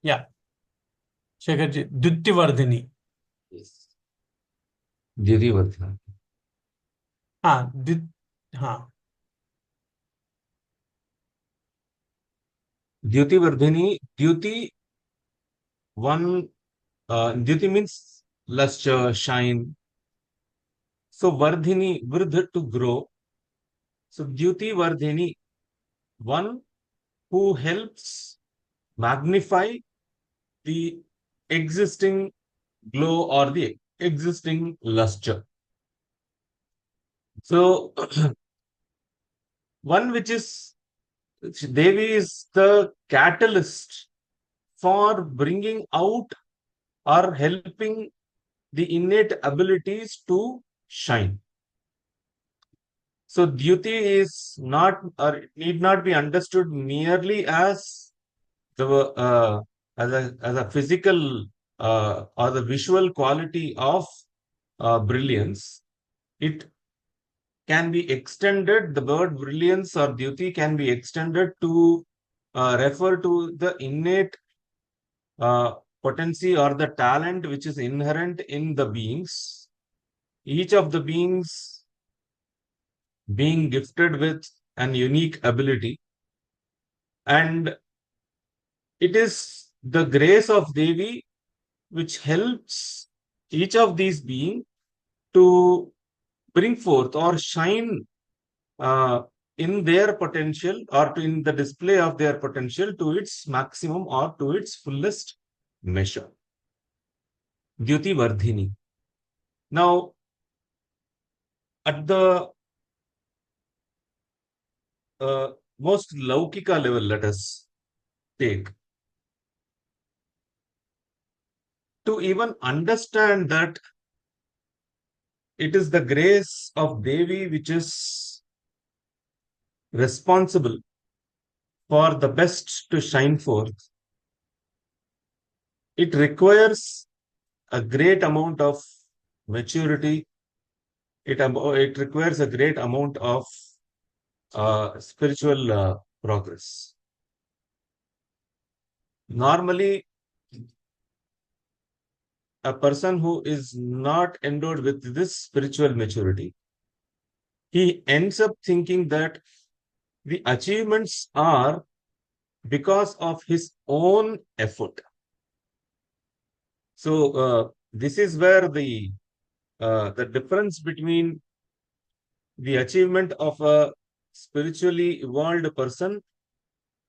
Yeah, Shekhar ji, Dittivardhini. Yes. Dhyutivardhana. हाँ, हाँ, Dhyutivardhini. Dhyuti, one, Dhyuti means luster, shine. So Vardhini, Vrdha, to grow. So Dhyuti Vardhini, one who helps magnify the existing glow or the existing luster. So one which is Devi is the catalyst for bringing out or helping the innate abilities to shine. So duty is not or need not be understood merely the as a physical or the visual quality of brilliance. It can be extended. The word brilliance or duty can be extended to refer to the innate uh, potency or the talent which is inherent in the beings. Each of the beings being gifted with an unique ability, and it is the grace of Devi which helps each of these beings to bring forth or shine uh, in their potential or in the display of their potential to its maximum or to its fullest measure. Dyuti Vardhini. Now, at the uh, most Laukika level, let us take to even understand that it is the grace of Devi which is responsible for the best to shine forth. It requires a great amount of maturity. It requires a great amount of spiritual progress. Normally, a person who is not endowed with this spiritual maturity, he ends up thinking that the achievements are because of his own effort. So this is where the difference between the achievement of a spiritually evolved person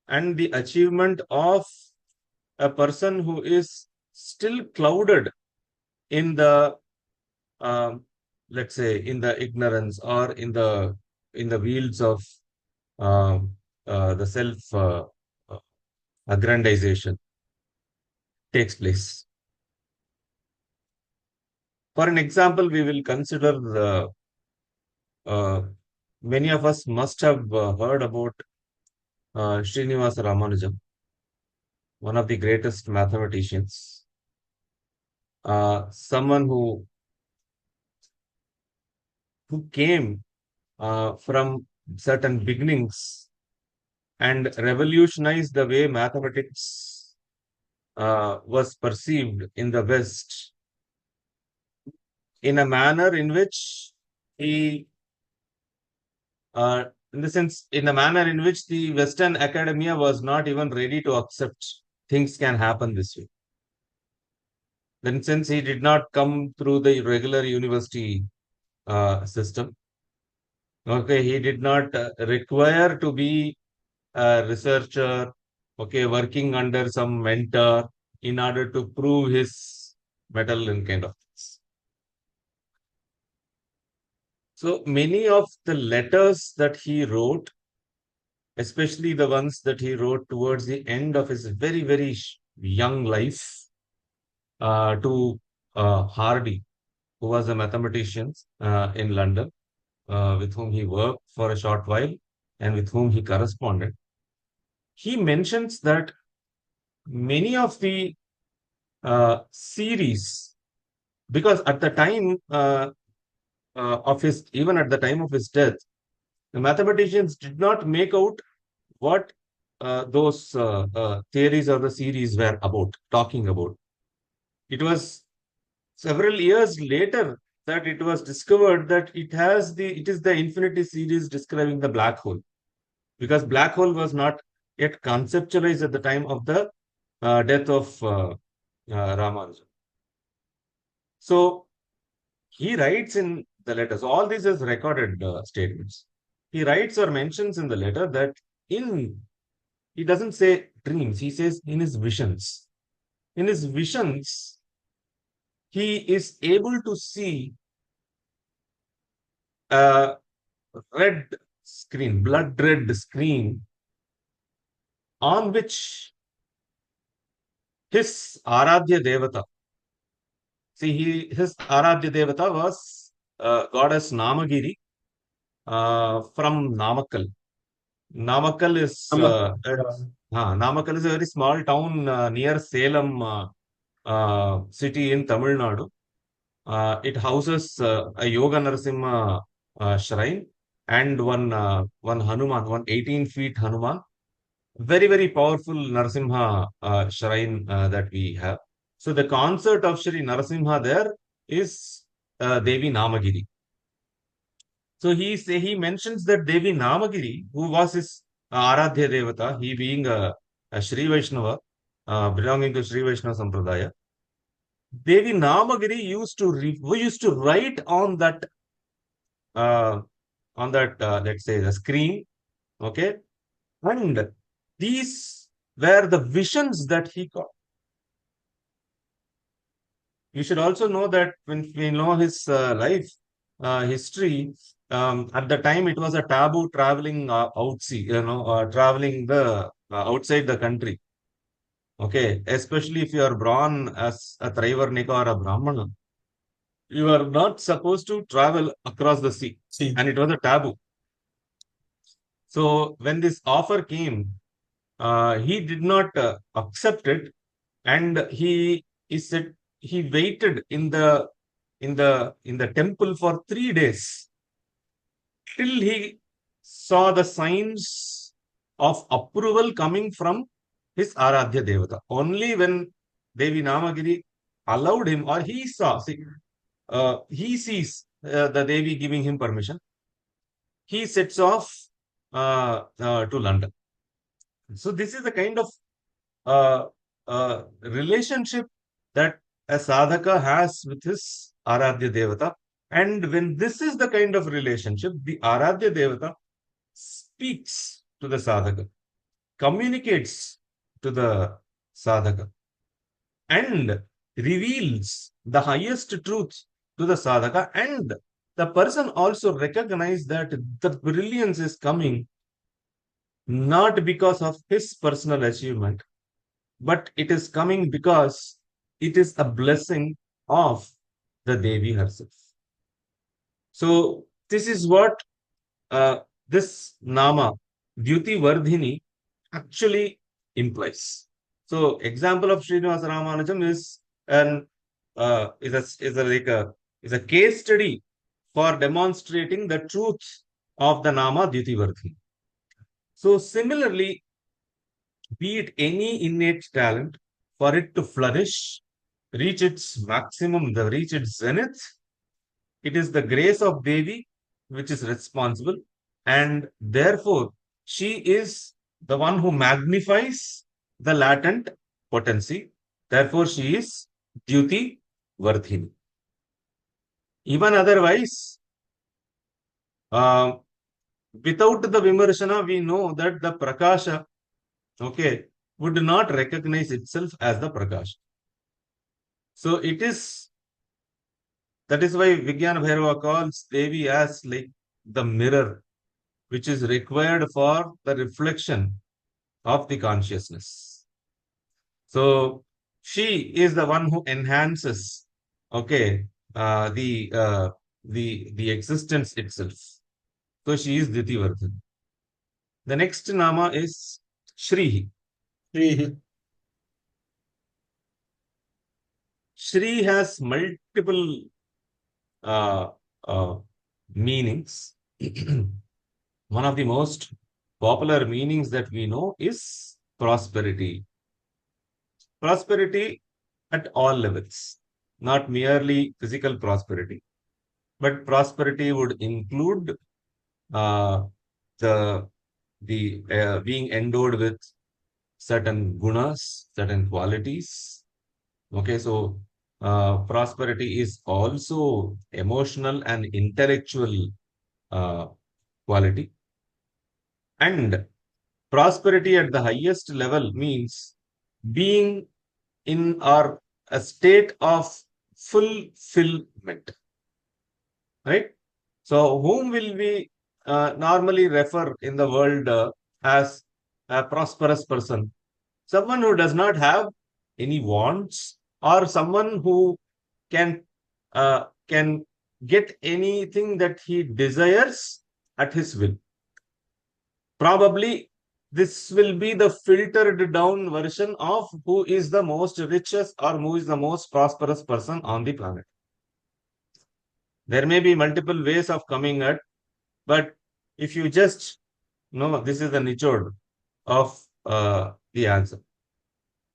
and the achievement of a person who is still clouded in the um, let's say in the ignorance or in the wheels of um, the self aggrandization takes place. For an example, we will consider uh, many of us must have heard about Srinivasa Ramanujan, one of the greatest mathematicians, someone who came from certain beginnings and revolutionized the way mathematics was perceived in the West in a manner in which he, uh, in the sense, in a manner in which the Western academia was not even ready to accept things can happen this way. Then, since he did not come through the regular university system, okay, he did not require to be a researcher, okay, working under some mentor in order to prove his metal and kind of things. So many of the letters that he wrote, especially the ones that he wrote towards the end of his very, very young life, to Hardy, who was a mathematician in London, with whom he worked for a short while and with whom he corresponded. He mentions that many of the series, because at the time of his, even at the time of his death, the mathematicians did not make out what those theories or the series were about, talking about. It was several years later that it was discovered that it is the infinity series describing the black hole, because black hole was not yet conceptualized at the time of the death of Ramanujan. So he writes in the letters, all these is recorded statements. He writes or mentions in the letter that in, he doesn't say dreams, he says in his visions. In his visions, he is able to see a red screen, blood red screen, on which his Aradhya Devata, see, his Aradhya Devata was goddess Namagiri from Namakkal. Namakkal is Namakkal is a very small town near Salem city in Tamil Nadu. It houses a Yoga Narasimha shrine and one Hanuman, one 18 feet Hanuman. Very, very powerful Narasimha shrine that we have. So the concert of Shri Narasimha there is Devi Namagiri. So he mentions that Devi Namagiri, who was his Aradhya Devata, he being a Sri Vaishnava, belonging to Sri Vaishnava Sampradaya, Devi Namagiri used to write uh, on that let's say the screen, okay, and these were the visions that he got. You should also know that when we know his life history, at the time it was a taboo traveling traveling the outside the country. Okay, especially if you are born as a Traivarnika or a Brahmana, you are not supposed to travel across the sea, See, and it was a taboo. So when this offer came, he did not accept it, and he said he waited in the temple for 3 days till he saw the signs of approval coming from his Aradhya Devata. Only when Devi Namagiri allowed him, or he saw, see, he sees the Devi giving him permission, he sets off to London. So this is the kind of relationship that a sadhaka has with his Aradhya Devata. And when this is the kind of relationship, the Aradhya Devata speaks to the sadhaka, communicates to the sadhaka, and reveals the highest truth to the sadhaka. And the person also recognizes that the brilliance is coming not because of his personal achievement, but it is coming because it is a blessing of the Devi herself. So this is what this Nama, Dyuti Vardhini, actually implies. So example of Srinivasa Ramanujam is a case study for demonstrating the truth of the Nama Dyuti Vardhini. So similarly, be it any innate talent, for it to flourish, reach its maximum, reach its zenith, it is the grace of Devi which is responsible, and therefore she is the one who magnifies the latent potency. Therefore, she is Dyuti Vardhini. Even otherwise, uh, without the Vimarshana, we know that the Prakasha, okay, would not recognize itself as the Prakasha. So that is why Vijnana Bhairava calls Devi as like the mirror, which is required for the reflection of the consciousness. So she is the one who enhances, okay, the existence itself. So she is Dhyutivardhani. The next nama is Shri. Shri. Shri has multiple uh, uh, meanings. One of the most popular meanings that we know is prosperity. Prosperity at all levels, not merely physical prosperity, but prosperity would include uh, the being endowed with certain gunas, certain qualities. Okay, so prosperity is also emotional and intellectual uh, quality. And prosperity at the highest level means being in our a state of fulfillment, right? So, whom will we normally refer in the world as a prosperous person? Someone who does not have any wants, or someone who can can get anything that he desires at his will. Probably this will be the filtered down version of who is the most richest or who is the most prosperous person on the planet. There may be multiple ways of coming at, but if you just know, this is the nichode of the answer.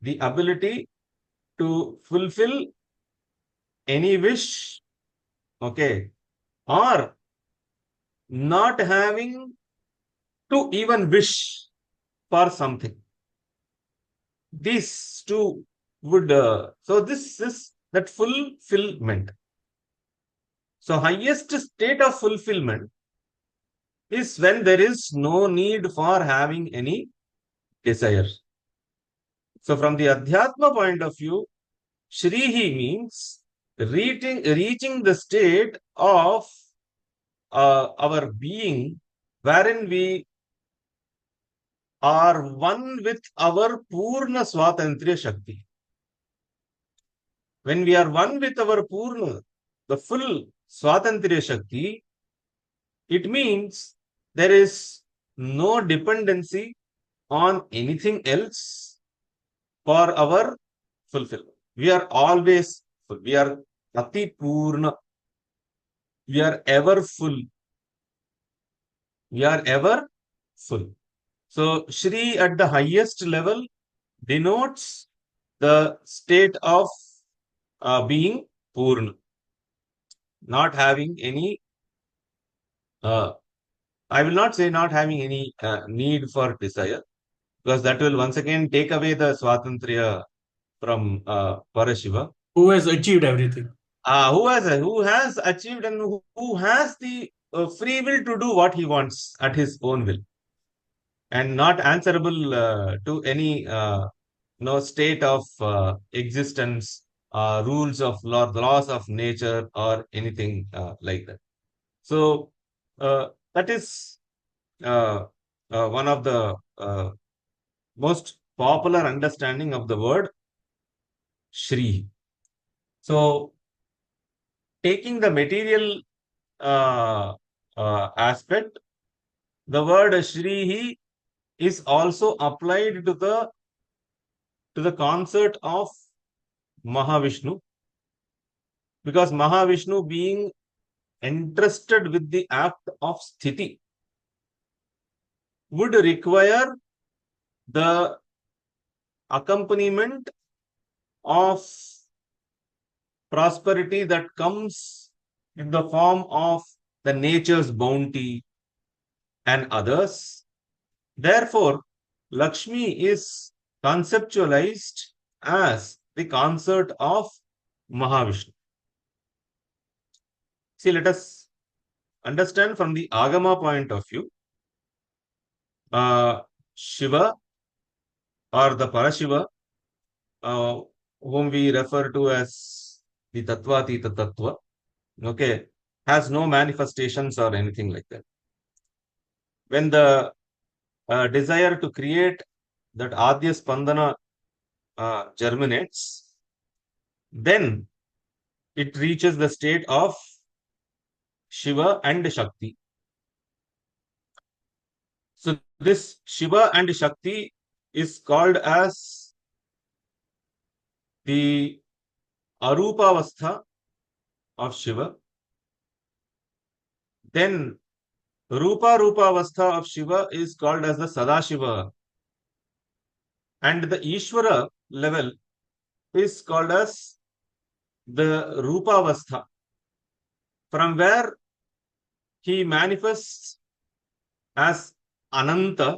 The ability to fulfill any wish, okay, or not having to even wish for something. These two would, so this is that fulfillment. So, highest state of fulfillment is when there is no need for having any desire. So, from the Adhyatma point of view, Shrihi means reaching the state of our being wherein we are one with our Purna Swatantriya Shakti. When we are one with our Purna, the full Swatantriya Shakti, it means there is no dependency on anything else for our fulfillment. We are always full. We are Ati Purna. We are ever full. We are ever full. So, Shri at the highest level denotes the state of being Purna, not having any, uh, I will not say not having any need for desire, because that will once again take away the Swatantriya from Parashiva. Who has achieved everything. Who has achieved and who has the free will to do what he wants at his own will, and not answerable to any no state of existence, rules of law, the laws of nature, or anything like that. So that is uh, one of the most popular understanding of the word Shri. So taking the material aspect, the word Shrihi is also applied to the concept of Mahavishnu, because Mahavishnu being entrusted with the act of sthiti would require the accompaniment of prosperity that comes in the form of the nature's bounty and others. Therefore, Lakshmi is conceptualized as the consort of Mahavishnu. See, let us understand from the Agama point of view. Shiva or the Parashiva, uh, whom we refer to as the Tattvātīta Tattva, okay, has no manifestations or anything like that. When the desire to create that Adya Spandana germinates, then it reaches the state of Shiva and Shakti. So this Shiva and Shakti is called as the Arupavastha of Shiva. Then Rupavastha of Shiva is called as the Sadashiva, and the Ishvara level is called as the Rupavastha, from where he manifests as Ananta.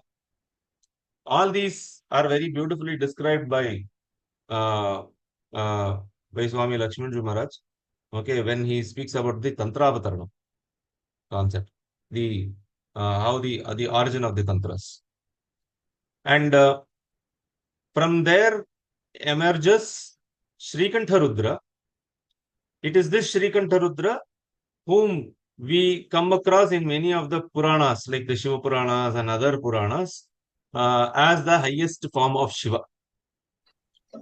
All these are very beautifully described by uh, Swami Lakshmanju Maharaj. Okay, when he speaks about the Tantravatarana concept, the how the origin of the tantras, and from there emerges Srikantha Rudra. It is this Srikantha Rudra whom we come across in many of the Puranas, like the Shiva Puranas and other Puranas, as the highest form of Shiva.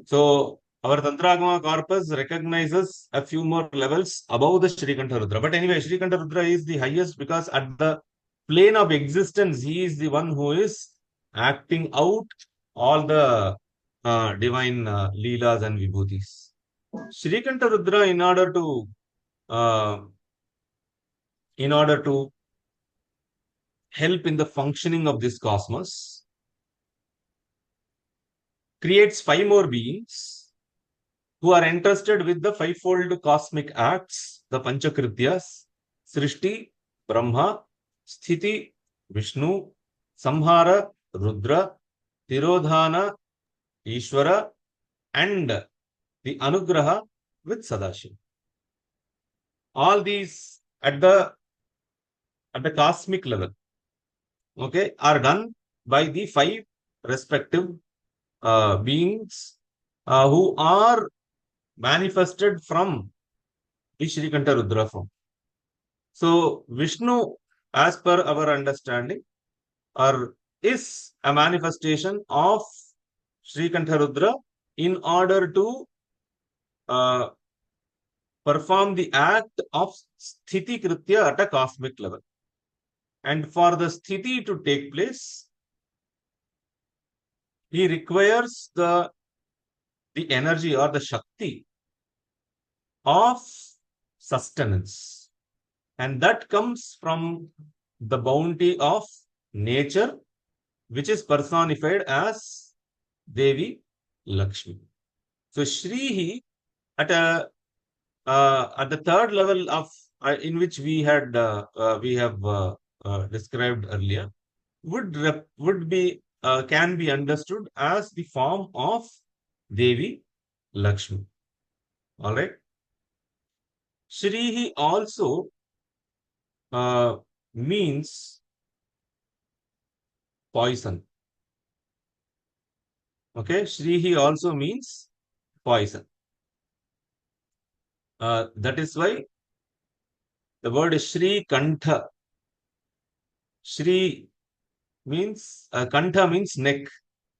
So our Tantragama corpus recognizes a few more levels above the Srikantha Rudra. But anyway, Srikantha Rudra is the highest because at the plane of existence, he is the one who is acting out all the divine leelas and vibhutis. Srikantha Rudra, uh, in order to help in the functioning of this cosmos, creates 5 more beings who are entrusted with the fivefold cosmic acts, the Panchakrityas: Srishti, Brahma, Sthiti, Vishnu, Samhara, Rudra, Tirodhana, Ishvara, and the Anugraha with Sadashiva. All these at the cosmic level, okay, are done by the 5 respective beings who are manifested from the Srikantha Rudra form. So Vishnu, as per our understanding, is a manifestation of Srikantha Rudra in order to perform the act of Sthiti Kritya at a cosmic level. And for the Sthiti to take place, he requires the energy or the Shakti of sustenance. And that comes from the bounty of nature, which is personified as Devi Lakshmi. So Shrihi at the third level of in which we have described earlier can be understood as the form of Devi Lakshmi. All right. Shrihi also means poison. Okay, Shrihi also means poison. That is why the word is Shri Kantha. Shri means, Kantha means neck.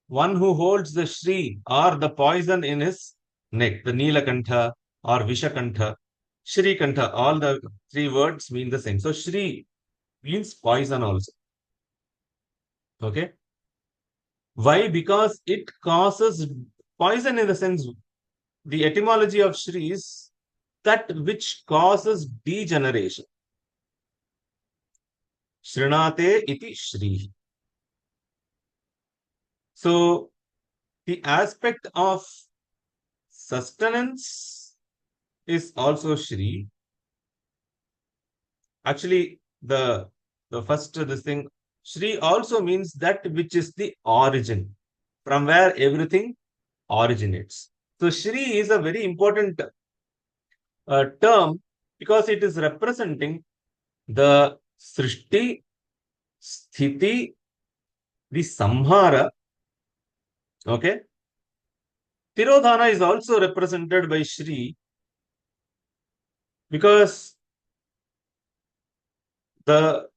One who holds the Shri or the poison in his neck, the Neelakantha or Vishakantha, Shri Kantha, all the 3 words mean the same. So Shri means poison also. Okay. Why? Because it causes poison in the sense, the etymology of Shri is that which causes degeneration. Shrinate iti Shri. So the aspect of sustenance is also Shri. Actually, the first this thing, Shri also means that which is the origin, from where everything originates. So Shri is a very important term because it is representing the Srishti, Sthiti, the Samhara. Okay. Tirodhana is also represented by Shri because the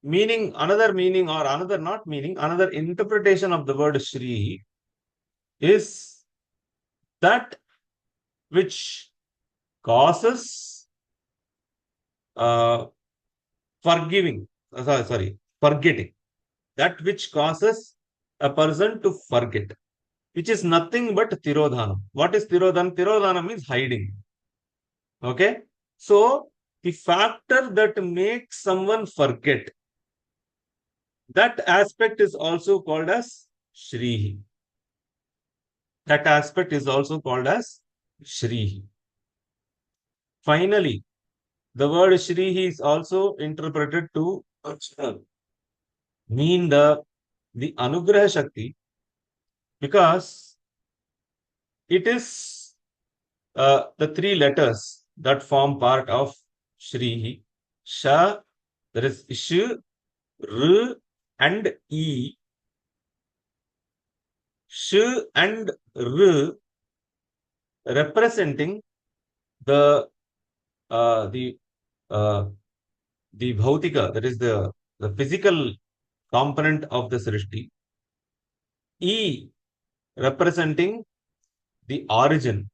meaning, another meaning or another not meaning, another interpretation of the word Shri is that which causes forgetting. That which causes a person to forget, which is nothing but Tirodhana. What is Tirodhana? Tirodhana means hiding. Okay. So the factor that makes someone forget That aspect is also called as Shrihi. That aspect is also called as Shrihi. Finally, the word Shrihi is also interpreted to mean the Anugraha Shakti, because it is the three letters that form part of Shrihi. Sha, there is Sh, R, and E. Sh and R representing the uh, the uh, the bhautika, that is the physical component of the Srishti. E representing the origin.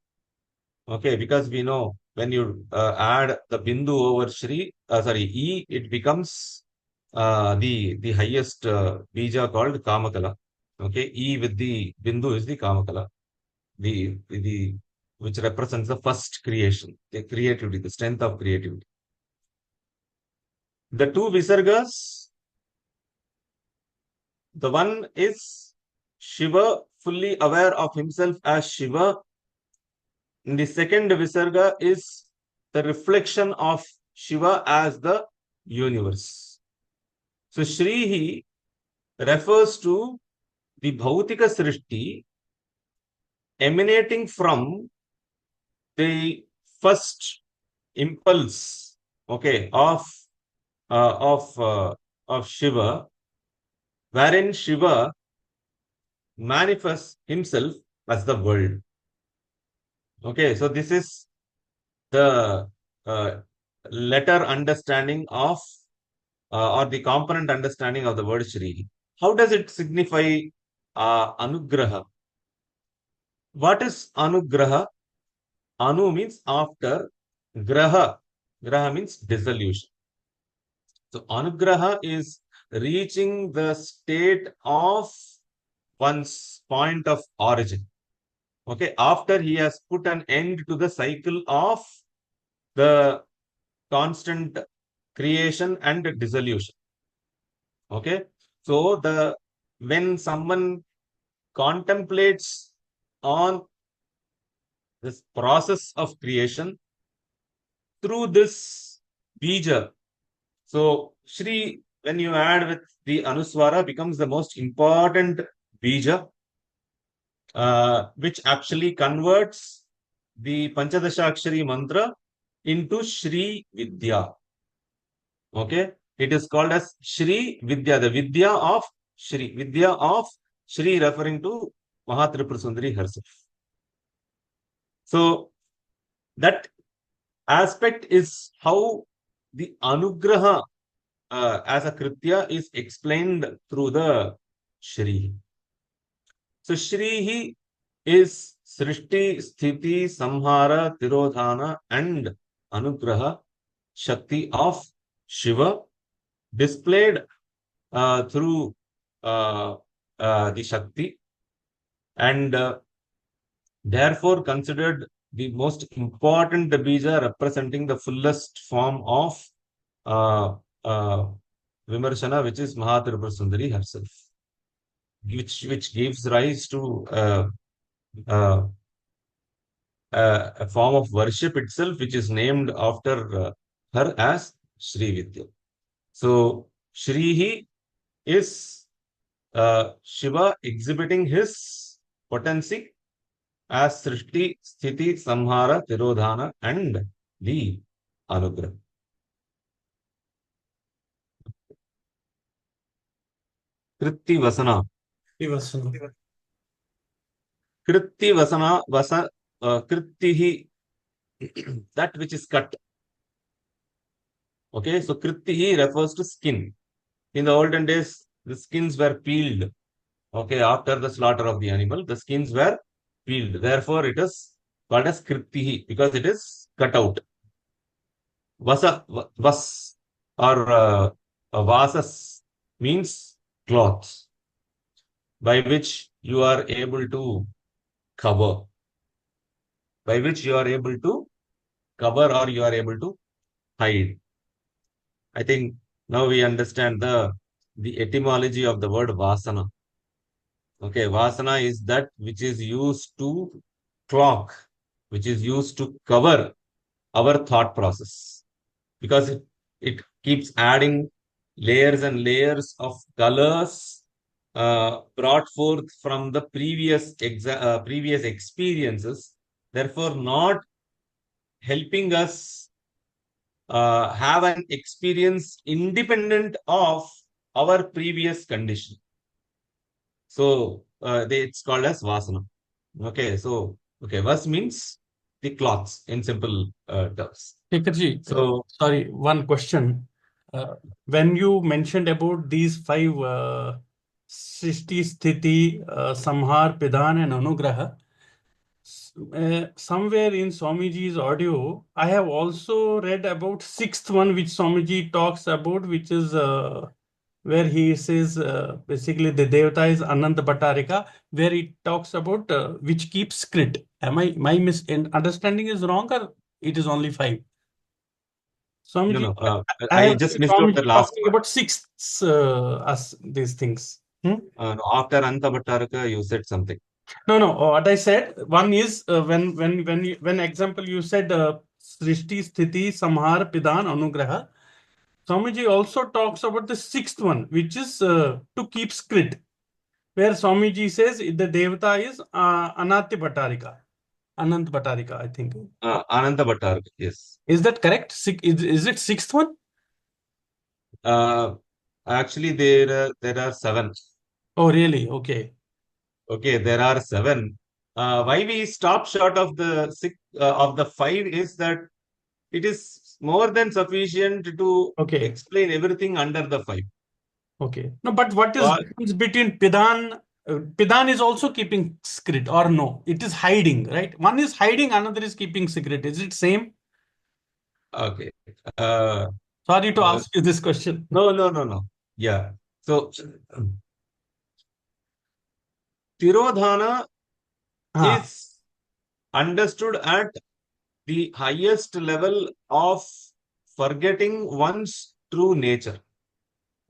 Okay, because we know when you add the bindu over E, it becomes the highest bija called Kamakala. Okay, E with the bindu is the Kamakala, the which represents the first creation, the creativity, the strength of creativity. The two Visargas, the one is Shiva, fully aware of himself as Shiva. And the second Visarga is the reflection of Shiva as the universe. So Shrihi refers to the Bhautika Srishti emanating from the first impulse, okay, uh, of uh, of Shiva, wherein Shiva manifests himself as the world. Okay, so this is the uh, letter understanding of or the component understanding of the word Shri. How does it signify Anugraha? What is Anugraha? Anu means after, Graha. Graha means dissolution. So Anugraha is reaching the state of one's point of origin. Okay, after he has put an end to the cycle of the constant creation and dissolution. Okay, so the when someone contemplates on this process of creation through this bija, so Shri, when you add with the Anuswara, becomes the most important bija, which actually converts the Panchadasha Akshari mantra into Shri Vidya. Okay, it is called as Shri Vidya, the Vidya of Shri, Vidya of Shri, referring to Mahatripura Sundari herself. So that aspect is how the Anugraha as a Kritya is explained through the Shri. So Shri is Srishti, Sthiti, Samhara, Tirodhana, and Anugraha Shakti of Shiva, displayed through the Shakti, and therefore considered the most important bija, representing the fullest form of uh, uh, Vimarshana, which is Mahatripura Sundari herself, which gives rise to uh, a form of worship itself, which is named after her as Sri Vidya. So Shrihi is Shiva exhibiting his potency as Srishti, Sthiti, Samhara, Tirodhana, and the Anugraha. Kritti Vasana. Vivasana. Kritti Vasana, Krittihi, that which is cut. Okay, so Krittihi refers to skin. In the olden days, the skins were peeled. Okay, after the slaughter of the animal, the skins were peeled. Therefore, it is called as Krittihi because it is cut out. Vas or vasas means cloths by which you are able to cover, by which you are able to cover or you are able to hide. I think now we understand the the etymology of the word vasana. Okay, vasana is that which is used to clock, which is used to cover our thought process, because it keeps adding layers and layers of colors brought forth from the previous experiences, therefore not helping us have an experience independent of our previous condition. So it's called as vasana. Okay, so vas means the cloths in simple terms. Shekharji, So sorry, one question. When you mentioned about these five Srishti, Sthiti, Samhar, Pidhan, and Anugraha, somewhere in Swamiji's audio, I have also read about sixth one, which Swamiji talks about, which is where he says basically the Devata is Ananta Bhattarika, where he talks about which keeps skrit. Am I my understanding is wrong, or it is only five? no, Swamiji, no, I I have just seen missed out the Swamiji last talking part. about sixths as these things. Hmm? No, after Anta Bhattaraka, you said something. No, no. What I said, one is when example you said Srishti, Sthiti, Samhar, Pidhan, Anugraha. Swamiji also talks about the sixth one, which is to keep skrit, where Swamiji says the Devata is Anati Bhattarika, Anant Bhattarika, I think. Ananta Bhattaraka, yes. Is that correct? Is it sixth one? Uh, Actually, there are seven. Oh, really? Okay. Okay, there are seven. Why we stop short of the five is that it is more than sufficient to Okay. explain everything under the five. Okay. No, but what is Or difference between Pidhan? Pidhan is also keeping secret, or no? It is hiding, right? One is hiding, another is keeping secret. Is it same? okay. Uh, Sorry to uh, ask you this question. no, no, no, no. Yeah. So Tirodhana Ah, is understood at the highest level of forgetting one's true nature.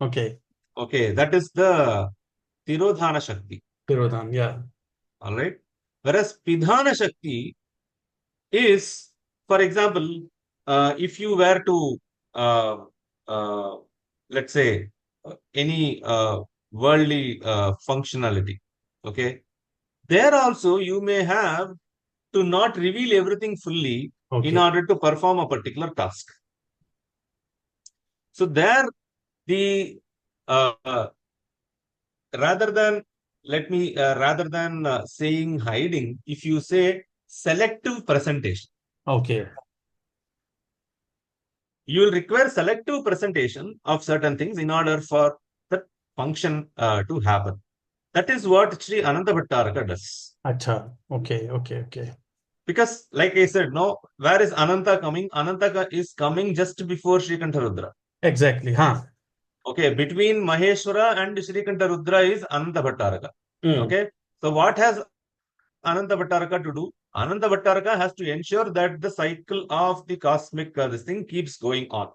okay. Okay, that is the Tirodhana Shakti. Tirodhan, yeah. All right. Whereas Pidhana Shakti is, for example, if you were to, uh, uh, let's say, any worldly functionality, okay, there also you may have to not reveal everything fully in Okay. order to perform a particular task. So there, the uh, rather than rather than saying hiding, if you say selective presentation, Okay. you will require selective presentation of certain things in order for the function to happen. That is what Sri Ananta Bhattaraka does. Acha. Okay. Okay. Okay. Because, like I said, no, where is Ananta coming? Ananta is coming just before Sri Kantarudra. Exactly. Huh. Okay, between Maheshwara and Sri Kantarudra is Ananta Bhattaraka. Mm. Okay, so what has Ananta Bhattaraka to do? Ananta Bhattaraka has to ensure that the cycle of the cosmic this thing keeps going on. Okay.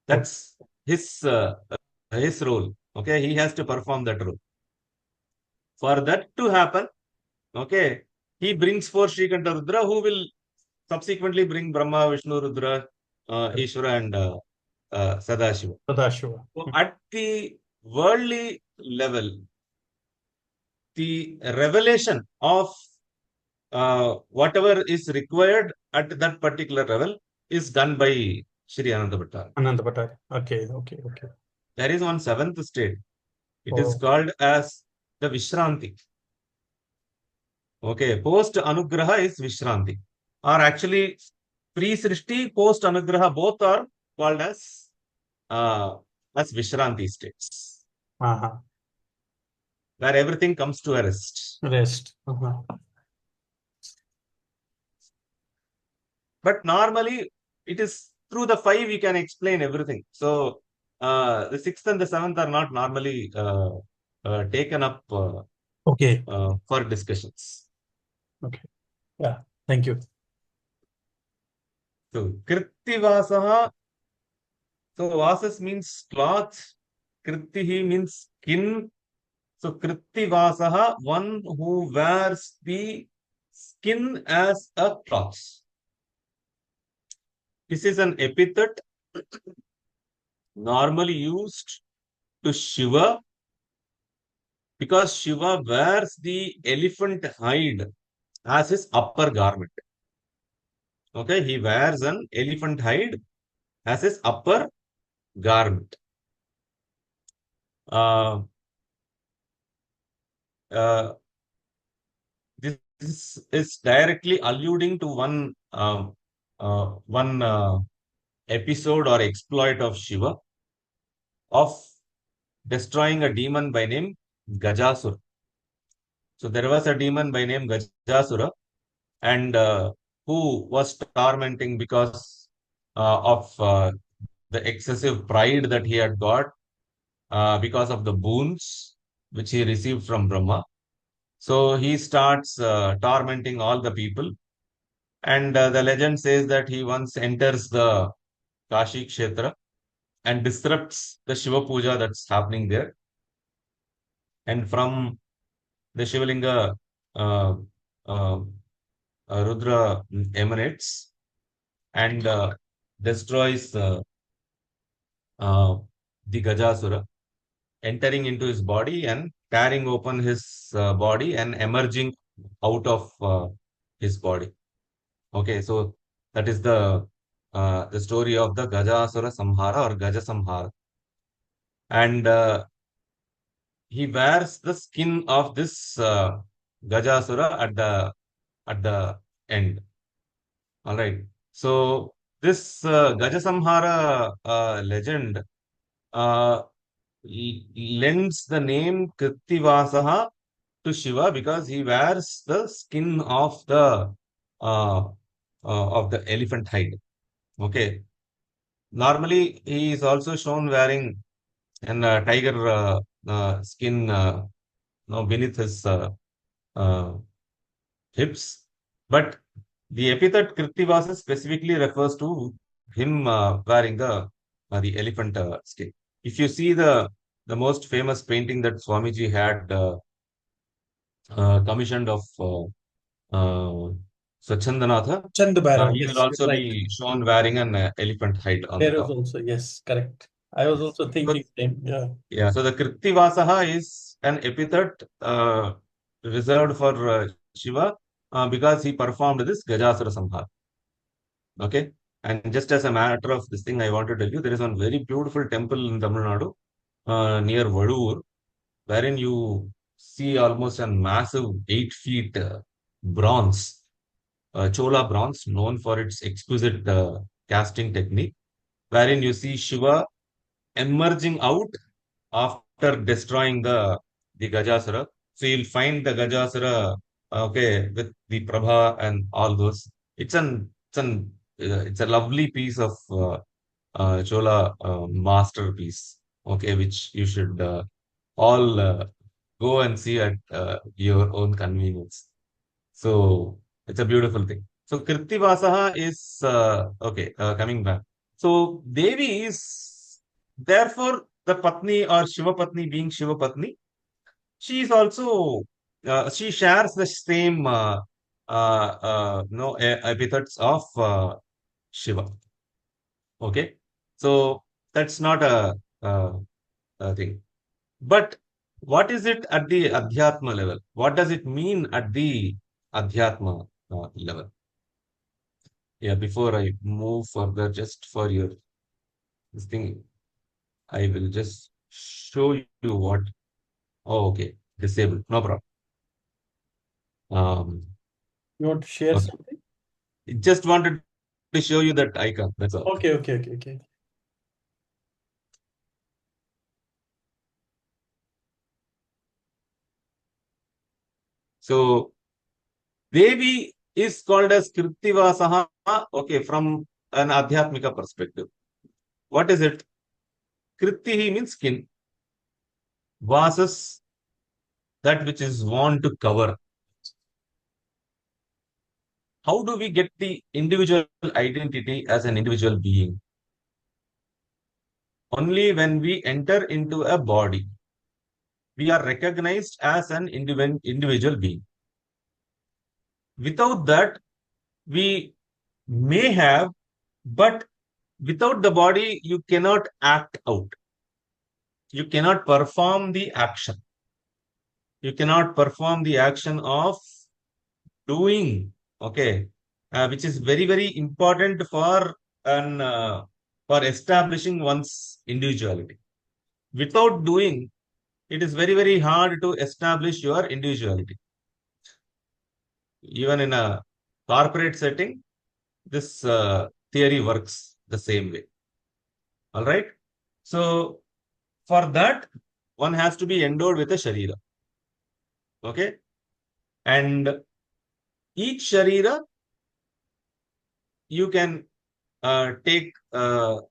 That's his role. Okay, he has to perform that role. For that to happen, okay, he brings forth Srikanta Rudra, who will subsequently bring Brahma, Vishnu, Rudra, Ishvara, and Sadashiva. Sadashiva. So at the worldly level, the revelation of whatever is required at that particular level is done by Sri Ananda Bhattar. Ananda Bhattacharya. Okay. Okay. Okay. There is one seventh state. It is Oh. called as the Vishranti. Okay, post Anugraha is Vishranti. Or actually, pre Srishti, post Anugraha, both are called uh, as Vishranti states, Uh-huh. where everything comes to a rest. Rest. Uh-huh. But normally, it is through the five we can explain everything. So the sixth and the seventh are not normally taken up Okay. for discussions. Okay. Yeah. Thank you. So Krittivasaha. So Vasas means cloth. Kritihi means skin. So Kritivasaha, one who wears the skin as a cloth. This is an epithet normally used to Shiva because Shiva wears the elephant hide as his upper garment. Okay, he wears an elephant hide as his upper garment. Uh, uh, this is directly alluding to one episode or exploit of Shiva of destroying a demon by name Gajasura. So there was a demon by name Gajasura, and who was tormenting because of the excessive pride that he had got because of the boons which he received from Brahma. So he starts tormenting all the people. And the legend says that he once enters the Kashi Kshetra and disrupts the Shiva Puja that's happening there. And from the Shivalinga, uh, uh, Rudra emanates and destroys uh, the Gajasura, entering into his body and tearing open his body and emerging out of his body. Okay, so that is the story of the Gajasura Samhara or Gaja Samhara. And he wears the skin of this Gajasura at the end. All right. So this Gajasamhara legend uh, lends the name Krittivasaha to Shiva because he wears the skin uh, of the elephant hide. Okay. Normally, he is also shown wearing an tiger skin beneath his uh, hips, but the epithet Krittivasa specifically refers to him wearing the elephant skin. If you see the most famous painting that Swamiji had commissioned of Swachandanatha, Chandabhaira, he will yes, you're also right. be shown wearing an elephant hide on the There is top. also, yes, correct. I was Yes. also So, thinking same. Yeah. yeah, so the Krittivasaha is an epithet reserved for Shiva because he performed this Gajasura Samhara. Okay. And just as a matter of this thing, I want to tell you, there is one very beautiful temple in Tamil Nadu near Vadur, wherein you see almost a massive 8 feet bronze, Chola bronze, known for its exquisite casting technique, wherein you see Shiva emerging out after destroying the Gajasura. So you'll find the Gajasura, okay, with the Prabha and all those. It's a lovely piece of Chola masterpiece. Okay, which you should all go and see at your own convenience. So it's a beautiful thing. So Krittivasaha is okay. Coming back. So Devi is therefore the Patni or Shiva Patni being Shiva Patni. She is also she shares the same epithets of Shiva. Okay, so that's not a thing. But what is it at the Adhyatma level? What does it mean at the Adhyatma level? Yeah, before I move further, just for your this thing, I will just show you what. Oh, okay, disabled, no problem. You want to share Okay. something? Just wanted to show you that icon. That's all. Okay. So Devi is called as Krittivasaha. Okay, from an Adhyatmika perspective. What is it? Krittihi means skin. Vasas, that which is worn to cover. How do we get the individual identity as an individual being? only when we enter into a body, we are recognized as an individual being. Without that, we may have, but without the body, you cannot act out. You cannot perform the action. You cannot perform the action of doing, okay, which is very, very important an, for establishing one's individuality. Without doing, it is very, very hard to establish your individuality. Even in a corporate setting, this theory works the same way. All right. So for that, one has to be endowed with a sharira. Okay. And each sharira, you can take that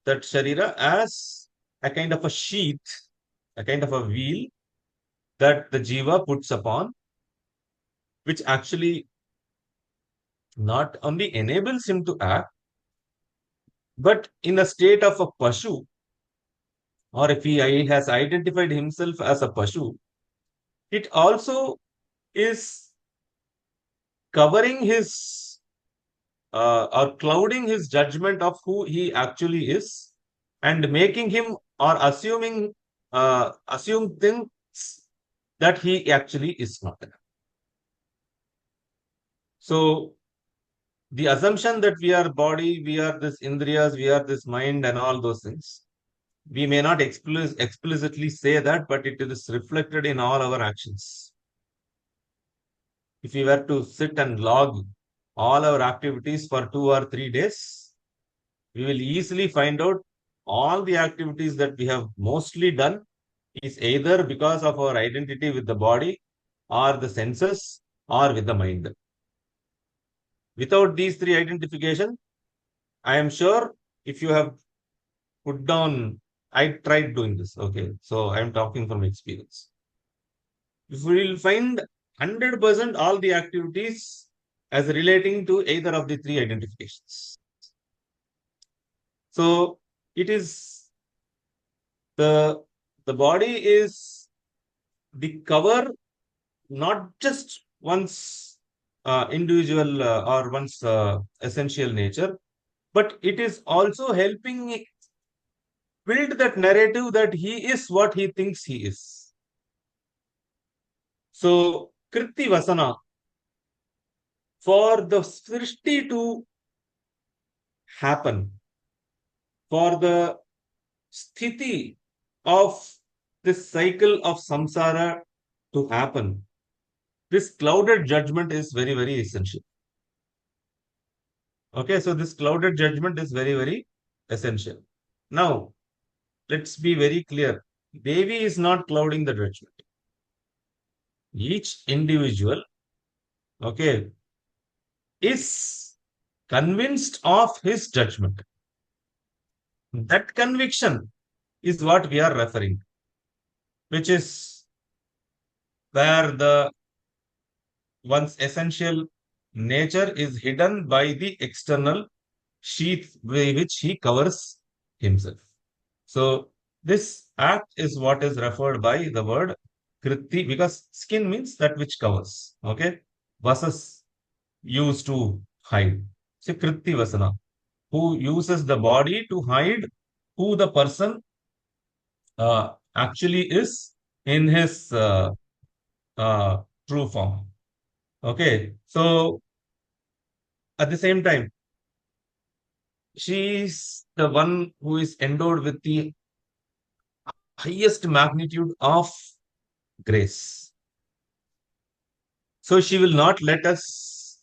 sharira as a kind of a sheath, a kind of a wheel that the jiva puts upon, which actually not only enables him to act, but in a state of a pashu, or if he has identified himself as a pashu, it also is covering his or clouding his judgment of who he actually is and making him or assume things that he actually is not. So the assumption that we are body, we are this indriyas, we are this mind and all those things, we may not explicitly say that, but it is reflected in all our actions. If we were to sit and log all our activities for 2 or 3 days, we will easily find out all the activities that we have mostly done is either because of our identity with the body or the senses or with the mind. Without these three identification, I am sure if you have put down, I tried doing this. Okay. So I am talking from experience. If we will find 100% all the activities as relating to either of the three identifications. So it is the body is the cover, not just one's individual or one's essential nature, but it is also helping build that narrative that he is what he thinks he is. So Kritti Vasana, for the Srishti to happen, for the sthiti of this cycle of samsara to happen, this clouded judgment is very, very essential. Okay, so this clouded judgment is very, very essential. Now, let's be very clear. Devi is not clouding the judgment. Each individual, okay, is convinced of his judgment. That conviction is what we are referring to, which is where the one's essential nature is hidden by the external sheath by which he covers himself. So this act is what is referred by the word kritti, because skin means that which covers. Okay. Vasas used to hide. So kritti vasana, who uses the body to hide who the person actually is in his true form. Okay. So at the same time, she is the one who is endowed with the highest magnitude of grace. So she will not let us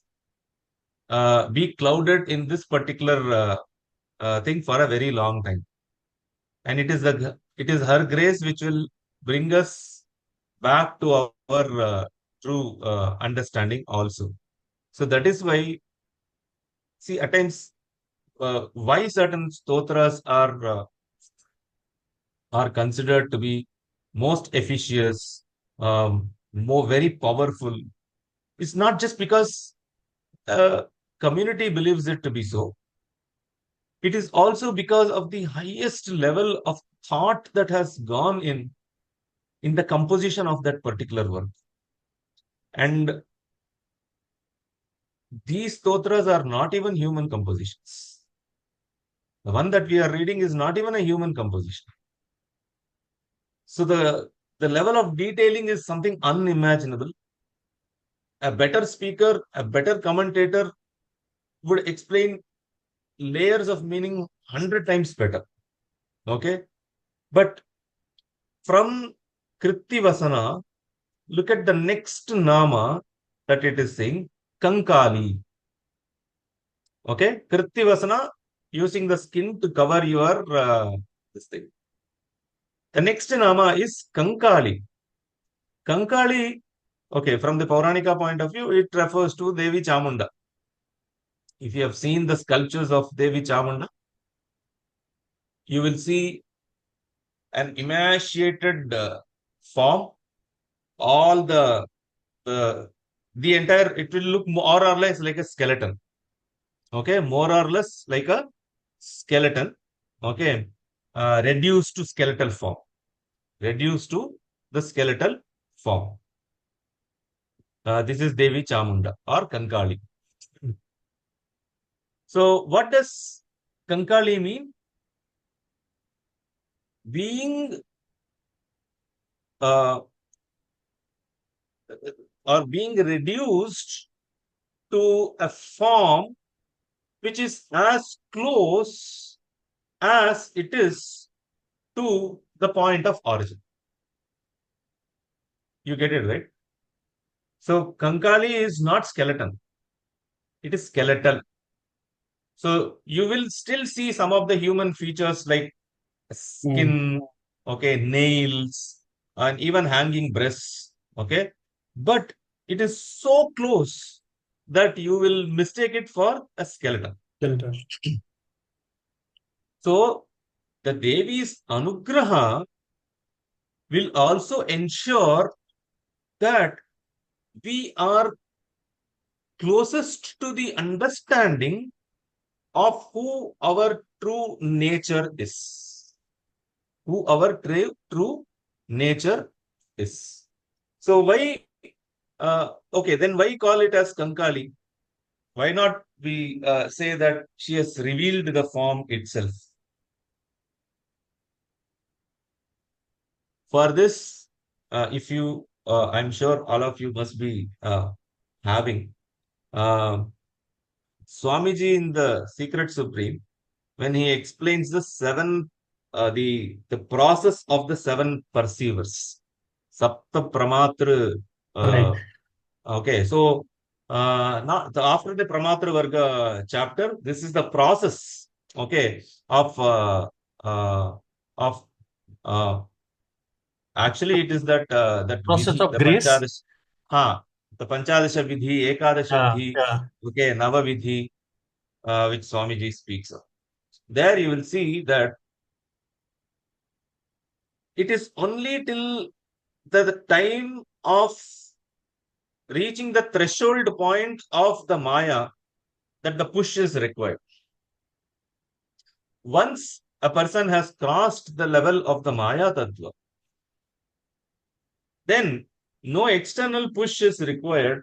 be clouded in this particular thing for a very long time. And it is her grace which will bring us back to our true understanding also. So that is why, see, at times, why certain stotras are considered to be most efficacious, more very powerful. It's not just because community believes it to be so. it is also because of the highest level of thought that has gone in the composition of that particular work. And these stotras are not even human compositions. The one that we are reading is not even a human composition. So the level of detailing is something unimaginable. A better speaker, a better commentator would explain layers of meaning 100 times better. Okay. But from Krittivasana, look at the next nama that it is saying, Kankali. Okay. Krittivasana, using the skin to cover your this thing. The next nama is Kankali. Kankali, okay, from the Pauranika point of view, it refers to Devi Chamunda. If you have seen the sculptures of Devi Chamunda, you will see an emaciated form. All the entire, it will look more or less like a skeleton. Okay, more or less like a skeleton. Okay, reduced to skeletal form. Reduced to the skeletal form. This is Devi Chamunda or Kankali. So, what does Kankali mean? Being uh, or being reduced to a form which is as close as it is to the point of origin. You get it, right? So, Kankali is not skeleton, it is skeletal. So, you will still see some of the human features like skin, okay, nails, and even hanging breasts, okay? But it is so close that you will mistake it for a skeleton. Skeleton. So, the Devi's Anugraha will also ensure that we are closest to the understanding of who our true nature is. Who our true nature is. So, why, okay, then why call it as Kankali? Why not we say that she has revealed the form itself? For this, if you, I'm sure all of you must be having Swamiji in the Secret Supreme, when he explains the seven, the process of the seven perceivers, Sapta Pramatra. Right. Okay, so now after the Pramatra Varga chapter, this is the process, okay, uh, of uh, actually it is that Process vidhi, of grace. the Panchadasha Vidhi, Ekadasha Vidhi, Yeah. okay, Nava Vidhi, which Swamiji speaks of. There you will see that it is only till the time of reaching the threshold point of the Maya that the push is required. Once a person has crossed the level of the Maya Tattva, then no external push is required.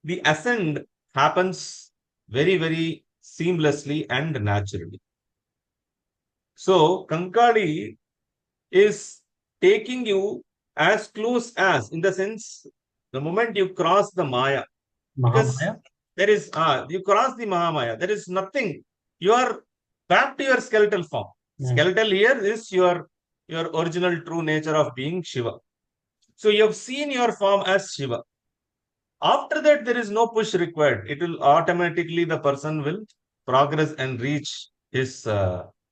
The ascent happens very, very seamlessly and naturally. So, Kankali is taking you as close as, in the sense, the moment you cross the Maya, because Mahamaya. there is, you cross the Mahamaya, there is nothing. You are back to your skeletal form. Skeletal here is your original true nature of being Shiva. So you have seen your form as Shiva. After that, there is no push required. It will automatically, the person will progress and reach his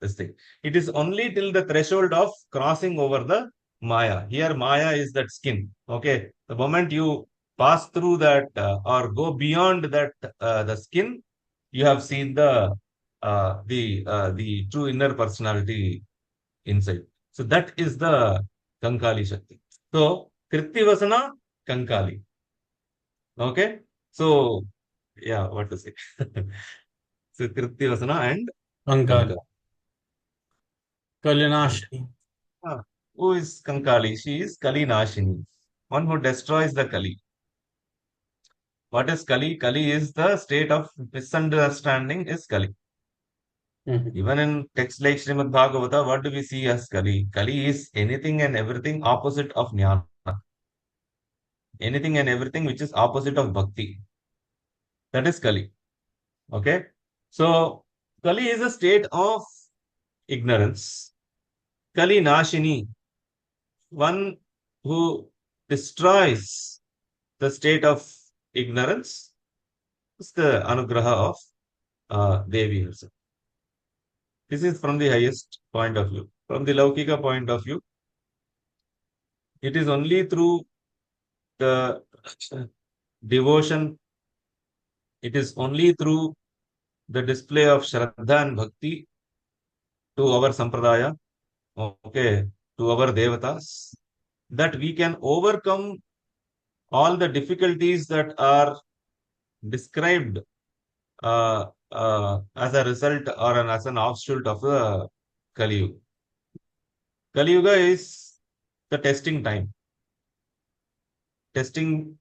this thing. It is only till the threshold of crossing over the Maya. Here, Maya is that skin. Okay. The moment you pass through that or go beyond that, the skin, you have seen the true inner personality inside. So that is the Kankali Shakti. So Krittivasana, Kankali. Okay. So yeah, what to say? So Krittivasana and Kankali. Kankali. Kalinashini. Ah, who is Kankali? She is Kali Nashini, one who destroys the Kali. What is Kali? Kali is the state of misunderstanding is Kali. Mhm. Even in text like Srimad Bhagavata, what do we see as Kali? Kali is anything and everything opposite of Jnana. Anything and everything which is opposite of Bhakti. That is Kali. Okay? So, Kali is a state of ignorance. Kali Nashini, one who destroys the state of ignorance, is the Anugraha of Devi herself. This is from the highest point of view. From the Laukika point of view, it is only through the devotion, it is only through the display of Shraddha and Bhakti to our Sampradaya, okay, to our Devatas, that we can overcome all the difficulties that are described as a result or as an offshoot of the Kali Yuga. Kali Yuga is the testing time, testing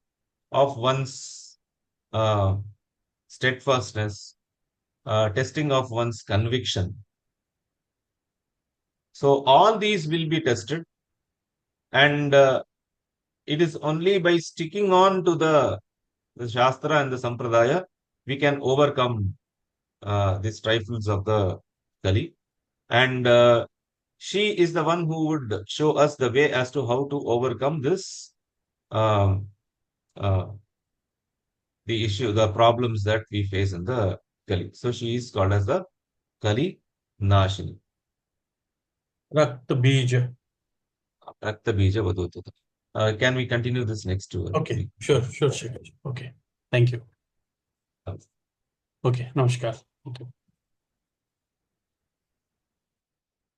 of one's uh, steadfastness, testing of one's conviction. So all these will be tested, and it is only by sticking on to the Shastra and the Sampradaya we can overcome these trifles of the Kali. And she is the one who would show us the way as to how to overcome this um, uh, the issue, the problems that we face in the Kali. So she is called as the Kali Nashini. Rakt Bija. Rakta Bija Vadutata. Can we continue this next Okay, week? sure, Shikhar. Okay, thank you. Okay, namaskar. Thank you.